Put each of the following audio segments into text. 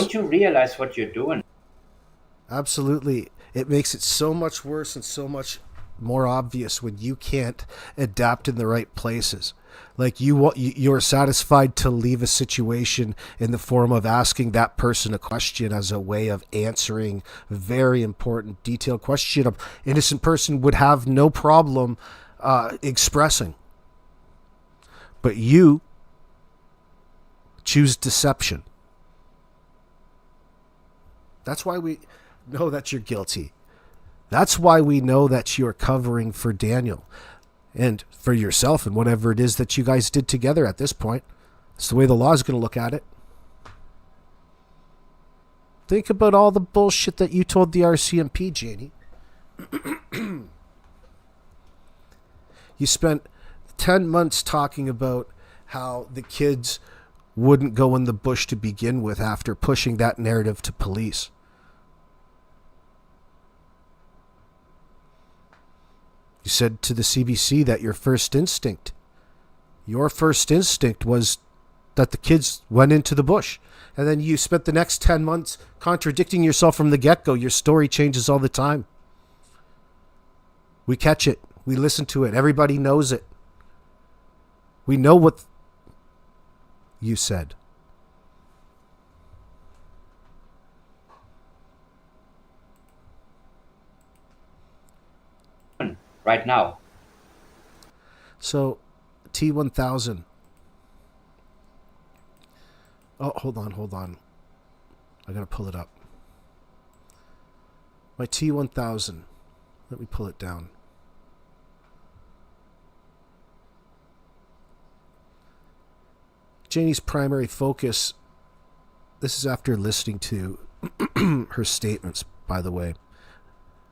Don't you realize what you're doing? Absolutely. It makes it so much worse and so much more obvious when you can't adapt in the right places. Like you're satisfied to leave a situation in the form of asking that person a question as a way of answering a very important detailed question an innocent person would have no problem expressing. But you choose deception. That's why we know that you're guilty. That's why we know that you're covering for Daniel and for yourself and whatever it is that you guys did together at this point. It's the way the law is going to look at it. Think about all the bullshit that you told the RCMP, Janie. You spent 10 months talking about how the kids wouldn't go in the bush to begin with after pushing that narrative to police. You said to the CBC that your first instinct was that the kids went into the bush. And then you spent the next 10 months contradicting yourself from the get-go. Your story changes all the time. We catch it. We listen to it. Everybody knows it. We know what you said. Right now. So, T1000. Oh, hold on. I gotta pull it up. My T1000. Let me pull it down. Janie's primary focus, this is after listening to her statements, by the way.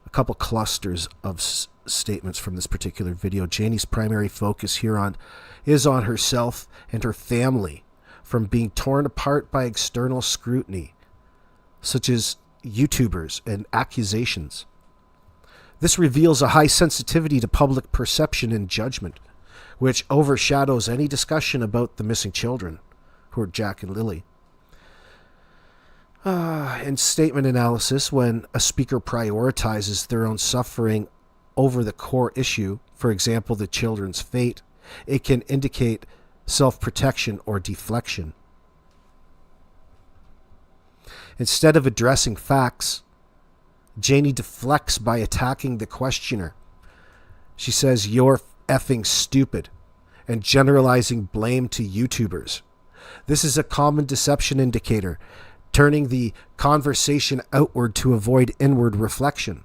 A couple clusters of statements from this particular video. Janie's primary focus here is on herself and her family from being torn apart by external scrutiny, such as YouTubers and accusations. This reveals a high sensitivity to public perception and judgment, which overshadows any discussion about the missing children, who are Jack and Lily. In statement analysis, when a speaker prioritizes their own suffering over the core issue, for example, the children's fate, it can indicate self-protection or deflection. Instead of addressing facts, Janie deflects by attacking the questioner. She says, "You're effing stupid," and generalizing blame to YouTubers. This is a common deception indicator, turning the conversation outward to avoid inward reflection.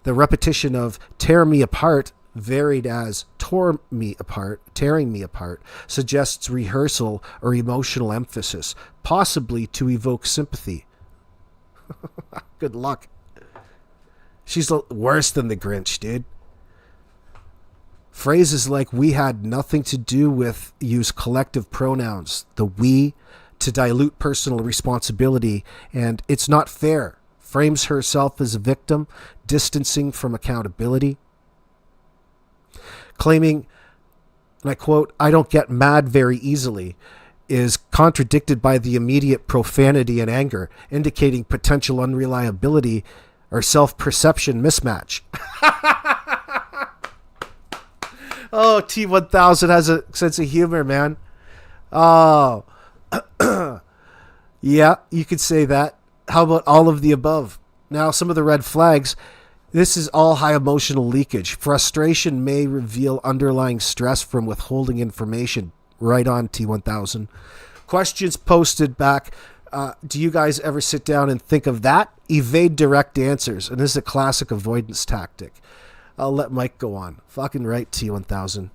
The repetition of "tear me apart," varied as "tore me apart," tearing me apart, suggests rehearsal or emotional emphasis, possibly to evoke sympathy. Good luck. She's worse than the Grinch, dude. Phrases like "we had nothing to do with" use collective pronouns, the "we," to dilute personal responsibility, and "it's not fair" frames herself as a victim, distancing from accountability. Claiming, and I quote, "I don't get mad very easily," is contradicted by the immediate profanity and anger, indicating potential unreliability or self-perception mismatch. Oh, T1000 has a sense of humor, man. Oh, yeah, you could say that. How about all of the above? Now, some of the red flags. This is all high emotional leakage. Frustration may reveal underlying stress from withholding information. Right on, T1000. Questions posted back. Do you guys ever sit down and think of that? Evade direct answers. And this is a classic avoidance tactic. I'll let Mike go on. Fucking right, T1000.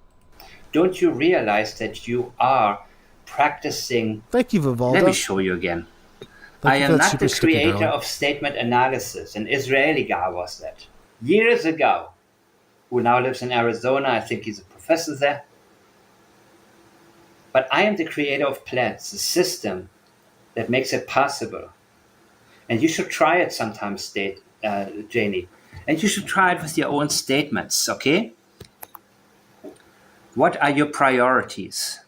Don't you realize that you are practicing? Thank you, Let me Vivalda. show you again. I Thank you for am that not super the sticker, creator darling. of statement analysis. An Israeli guy was that. Years ago, who now lives in Arizona. I think he's a professor there. But I am the creator of Plea, the system that makes it possible. And you should try it sometime, Janie. And you should try it with your own statements, okay? What are your priorities?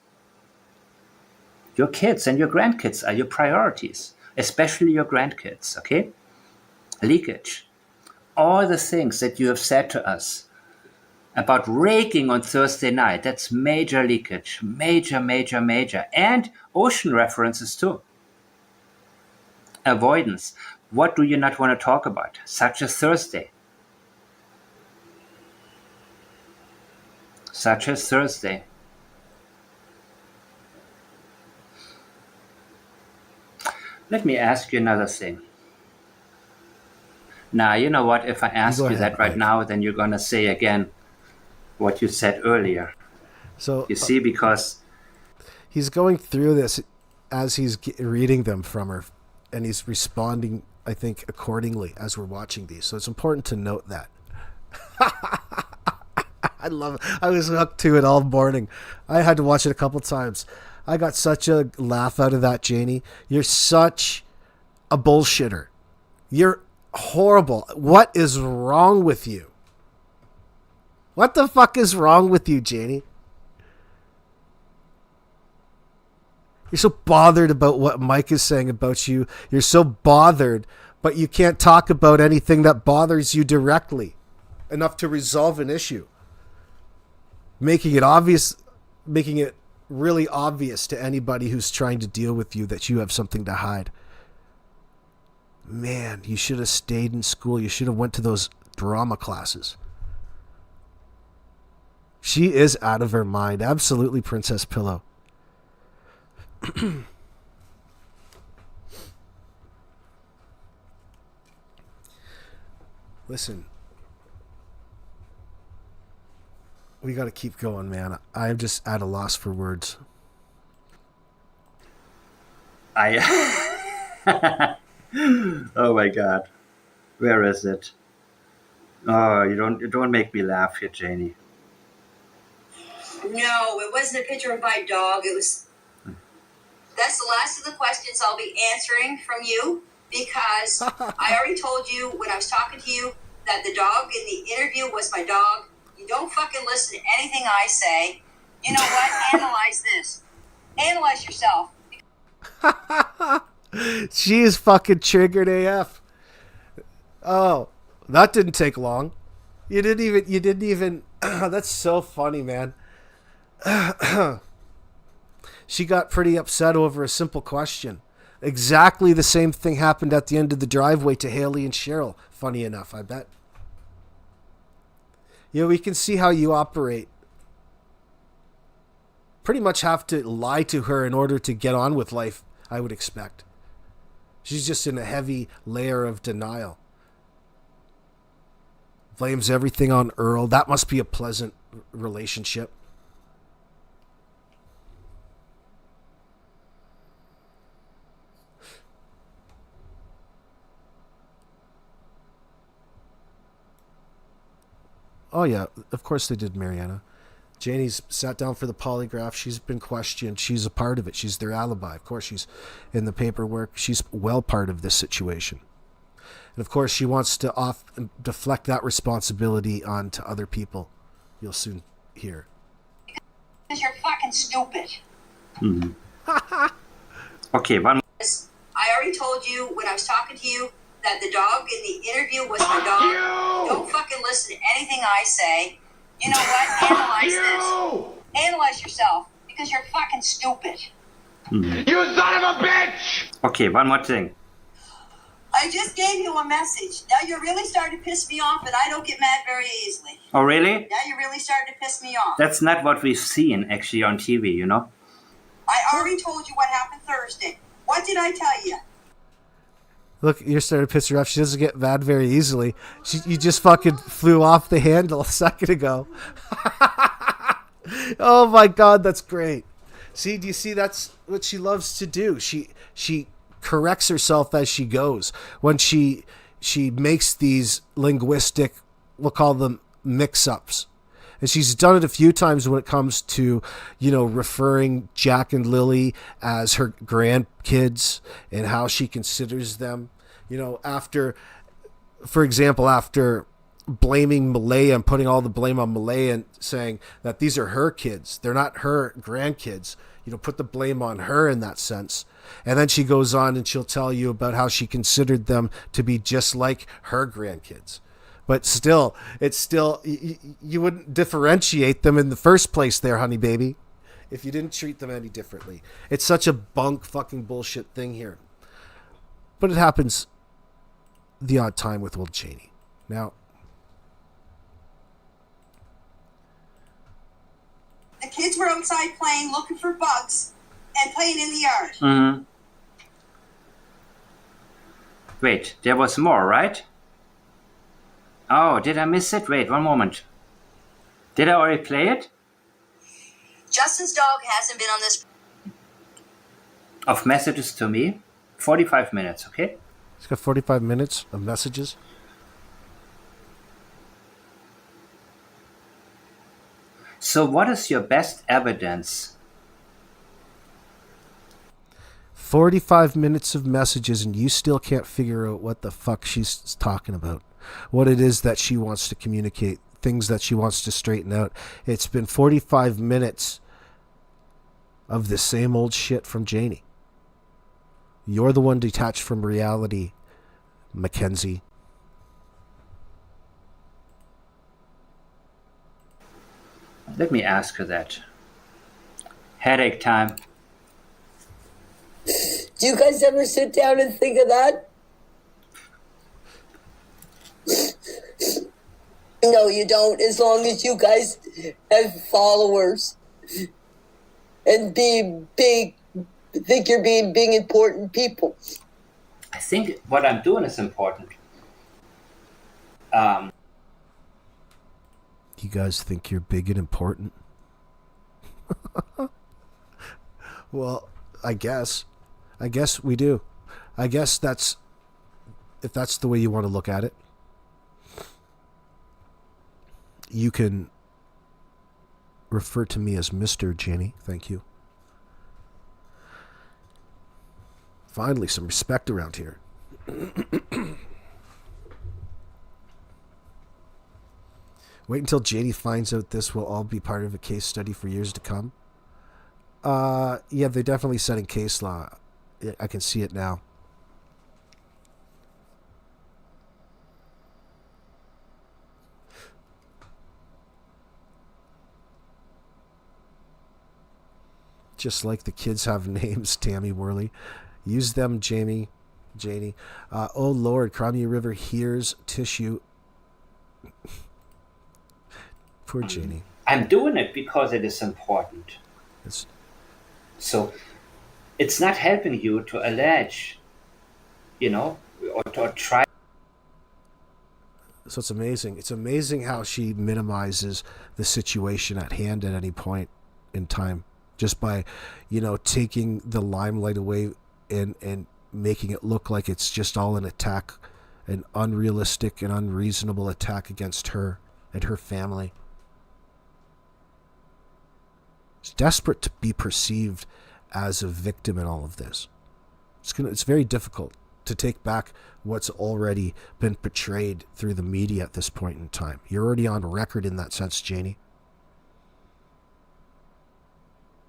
Your kids and your grandkids are your priorities, especially your grandkids, okay? Leakage. All the things that you have said to us about raking on Thursday night, that's major leakage. Major, major, major. And ocean references too. Avoidance. What do you not want to talk about? Such as Thursday. Such as Thursday. Let me ask you another thing. Now, you know what? If I ask you that right now, then you're going to say again what you said earlier. So you see, because he's going through this as he's reading them from her, and he's responding, I think, accordingly as we're watching these. So it's important to note that. I love it. I was hooked to it all morning. I had to watch it a couple times. I got such a laugh out of that, Janie. You're such a bullshitter. You're horrible. What is wrong with you? What the fuck is wrong with you, Janie? You're so bothered about what Mike is saying about you. You're so bothered, but you can't talk about anything that bothers you directly enough to resolve an issue. Making it really obvious to anybody who's trying to deal with you that you have something to hide. Man, you should have stayed in school. You should have went to those drama classes. She is out of her mind. Absolutely, Princess Pillow. Listen. We got to keep going, man. I'm just at a loss for words. Oh my God. Where is it? Oh, you don't make me laugh here, Janie. No, it wasn't a picture of my dog. It was. That's the last of the questions I'll be answering from you, because I already told you when I was talking to you that the dog in the interview was my dog. You don't fucking listen to anything I say. You know what? Analyze this. Analyze yourself. She is fucking triggered AF. Oh, that didn't take long. You didn't even that's so funny, man. She got pretty upset over a simple question. Exactly the same thing happened at the end of the driveway to Haley and Cheryl. Funny enough, I bet. You know, we can see how you operate. Pretty much have to lie to her in order to get on with life, I would expect. She's just in a heavy layer of denial. Blames everything on Earl. That must be a pleasant relationship. Oh, yeah, of course they did, Mariana. Janie's sat down for the polygraph. She's been questioned. She's a part of it. She's their alibi. Of course, she's in the paperwork. She's well part of this situation. And, of course, she wants to deflect that responsibility onto other people. You'll soon hear. Because you're fucking stupid. Mm-hmm. Okay, one. I already told you when I was talking to you that the dog in the interview was my dog. You don't fucking listen to anything I say. You know what? Analyze this. Analyze yourself, because you're fucking stupid. Mm-hmm. You son of a bitch! Okay, one more thing. I just gave you a message. Now you're really starting to piss me off, and I don't get mad very easily. Oh, really? Now you're really starting to piss me off. That's not what we've seen, actually, on TV, you know? I already told you what happened Thursday. What did I tell you? Look, you're starting to piss her off. She doesn't get mad very easily. You just fucking flew off the handle a second ago. Oh my God, that's great. See, do you see that's what she loves to do? She corrects herself as she goes. When she makes these linguistic, we'll call them mix-ups. And she's done it a few times when it comes to, you know, referring Jack and Lily as her grandkids and how she considers them. You know, for example, after blaming Malaya and putting all the blame on Malaya and saying that these are her kids, they're not her grandkids. put the blame on her in that sense. And then she goes on and she'll tell you about how she considered them to be just like her grandkids. But still, you wouldn't differentiate them in the first place there, honey baby, if you didn't treat them any differently. It's such a bunk fucking bullshit thing here. But it happens the odd time with old Janie. Now, the kids were outside playing, looking for bugs, and playing in the yard. Mm-hmm. Wait, there was more, right? Oh, did I miss it? Wait, one moment. Did I already play it? Justin's dog hasn't been on this. Of messages to me? 45 minutes, okay? it's got 45 minutes of messages. So what is your best evidence? 45 minutes of messages, and you still can't figure out what the fuck she's talking about. What it is that she wants to communicate, things that she wants to straighten out. It's been 45 minutes of the same old shit from Janie. You're the one detached from reality, Mackenzie. Let me ask her that. Headache time. Do you guys ever sit down and think of that? No, you don't, as long as you guys have followers and be big, think you're being big, important people. I think what I'm doing is important. You guys think you're big and important? Well, I guess we do. I guess if that's the way you want to look at it. You can refer to me as Mr. Janie. Thank you. Finally, some respect around here. Wait until Janie finds out this will all be part of a case study for years to come. Yeah, they're definitely setting case law. I can see it now. Just like the kids have names, Tammy Worley. Use them, Janie. Oh, Lord, Crimea River hears tissue. Poor Janie. I'm doing it because it is important. So it's not helping you to allege, or to try. So it's amazing. It's amazing how she minimizes the situation at hand at any point in time. Just by, taking the limelight away and making it look like it's just all an attack, an unrealistic and unreasonable attack against her and her family. She's desperate to be perceived as a victim in all of this. It's very difficult to take back what's already been portrayed through the media at this point in time. You're already on record in that sense, Janie.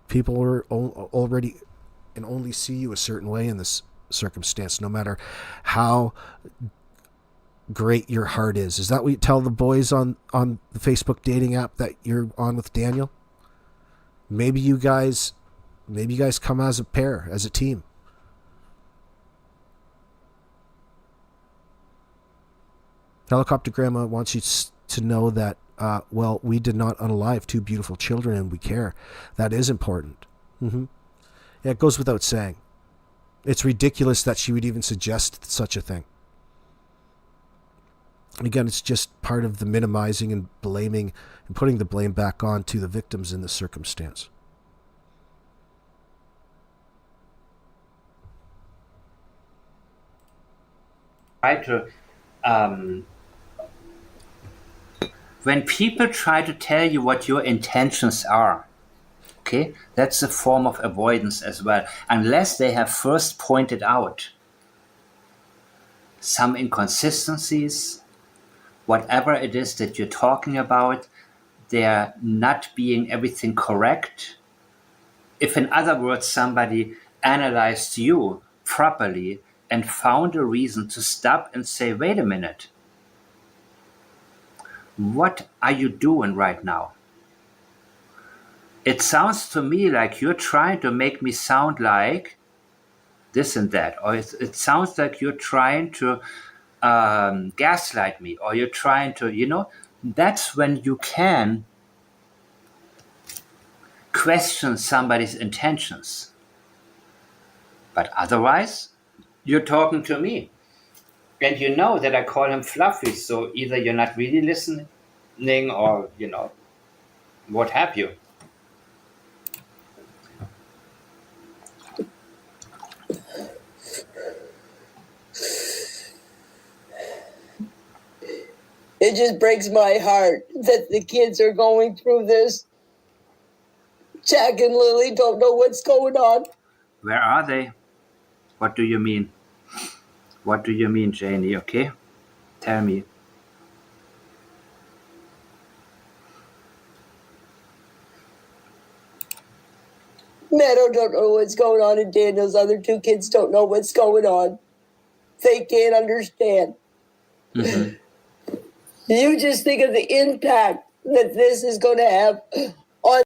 People are already and only see you a certain way in this circumstance, no matter how great your heart is. Is that what you tell the boys on the Facebook dating app that you're on with Daniel? Maybe you guys come as a pair, as a team. Helicopter Grandma wants you to know that we did not unalive two beautiful children and we care. That is important. Mm-hmm. Yeah, it goes without saying. It's ridiculous that she would even suggest such a thing. And again, it's just part of the minimizing and blaming and putting the blame back on to the victims in this circumstance. When people try to tell you what your intentions are, okay, that's a form of avoidance as well, unless they have first pointed out some inconsistencies, whatever it is that you're talking about, they're not being everything correct. If, in other words, somebody analyzed you properly and found a reason to stop and say, wait a minute, what are you doing right now? It sounds to me like you're trying to make me sound like this and that, or it sounds like you're trying to gaslight me, or you're trying to, that's when you can question somebody's intentions. But otherwise, you're talking to me. And you know that I call him fluffy, so either you're not really listening or, what have you. It just breaks my heart that the kids are going through this. Jack and Lily don't know what's going on. Where are they? What do you mean? What do you mean, Janie? Okay? Tell me. Meadow don't know what's going on, and Daniel's other two kids don't know what's going on. They can't understand. Mm-hmm. You just think of the impact that this is going to have on.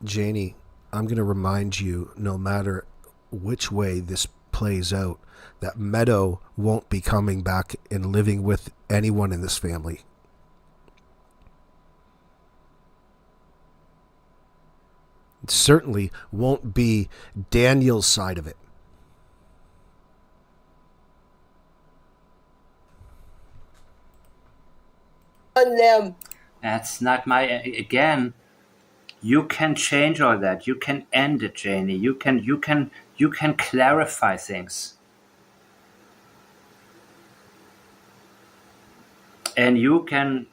Janie, I'm going to remind you, no matter which way this plays out, that Meadow won't be coming back and living with anyone in this family. It certainly won't be Daniel's side of it. On them. That's not again, you can change all that. You can end it, Janie. You can clarify things. And you can,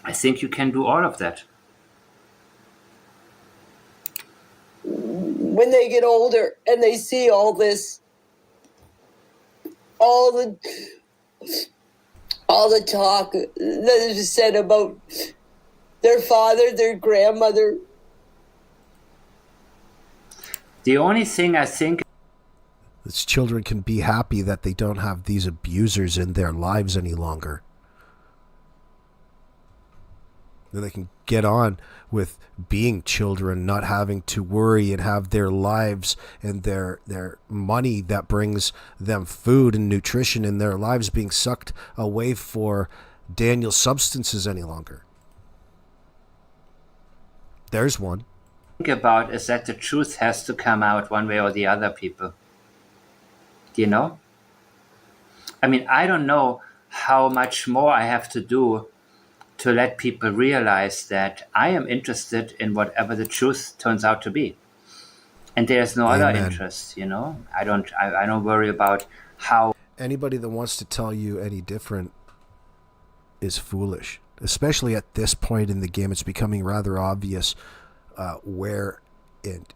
I think you can do all of that. When they get older and they see all this, all the talk that is said about their father, their grandmother. The only thing I think These children can be happy that they don't have these abusers in their lives any longer. Then they can get on with being children, not having to worry and have their lives and their money that brings them food and nutrition in their lives being sucked away for Daniel's substances any longer. There's one. think about is that the truth has to come out one way or the other, people. I mean, I don't know how much more I have to do to let people realize that I am interested in whatever the truth turns out to be. And there's no other interest, I don't worry about how. Anybody that wants to tell you any different is foolish, especially at this point in the game. It's becoming rather obvious where and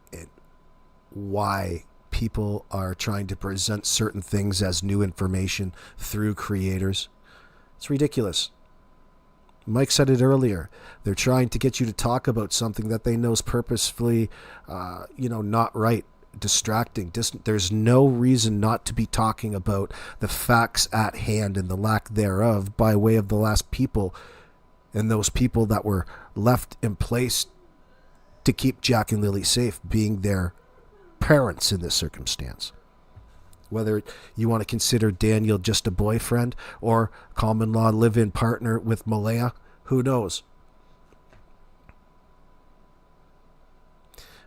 why people are trying to present certain things as new information through creators. It's ridiculous. Mike said it earlier. They're trying to get you to talk about something that they know is purposefully, not right, distracting. There's no reason not to be talking about the facts at hand and the lack thereof by way of the last people and those people that were left in place to keep Jack and Lily safe, being their parents in this circumstance. Whether you want to consider Daniel just a boyfriend or common law live-in partner with Malaya, who knows?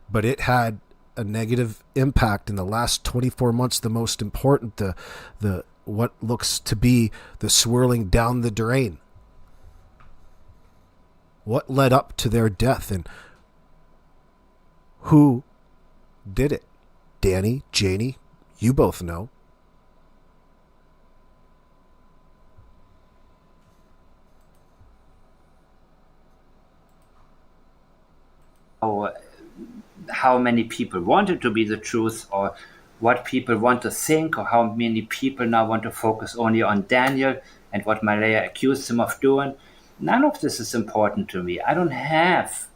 But it had a negative impact in the last 24 months. The most important, the what looks to be the swirling down the drain. What led up to their death and who did it? Danny, Janie, you both know. How many people want it to be the truth, or what people want to think, or how many people now want to focus only on Daniel and what Malaya accused him of doing. None of this is important to me. I don't have.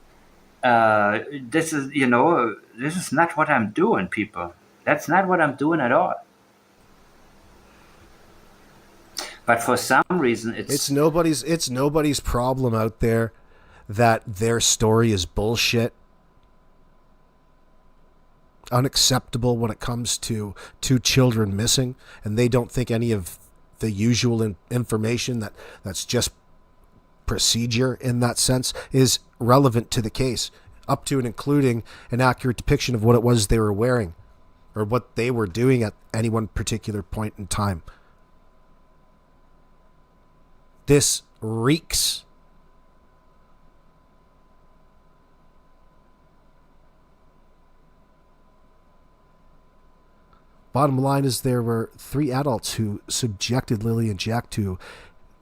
This is, this is not what I'm doing, people. That's not what I'm doing at all. But for some reason, It's nobody's problem out there that their story is bullshit, unacceptable when it comes to two children missing, and they don't think any of the usual information that's just procedure in that sense is relevant to the case, up to and including an accurate depiction of what it was they were wearing or what they were doing at any one particular point in time. This reeks. Bottom line is there were 3 adults who subjected Lily and Jack to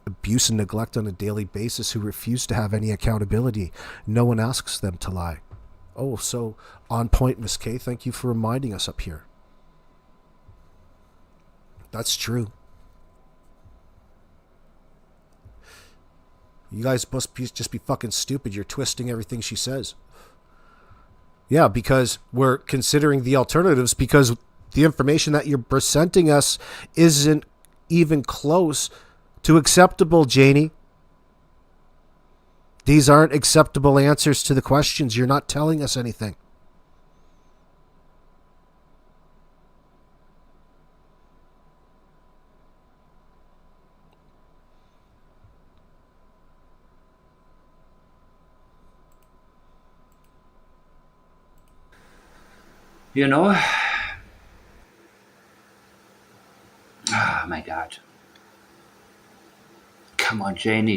abuse and neglect on a daily basis who refused to have any accountability. No one asks them to lie. Oh, so on point, Miss K. Thank you for reminding us up here. That's true. You guys must just be fucking stupid. You're twisting everything she says. Yeah, because we're considering the alternatives because the information that you're presenting us isn't even close to acceptable, Janie. These aren't acceptable answers to the questions. You're not telling us anything. Oh my God. Come on, Janie.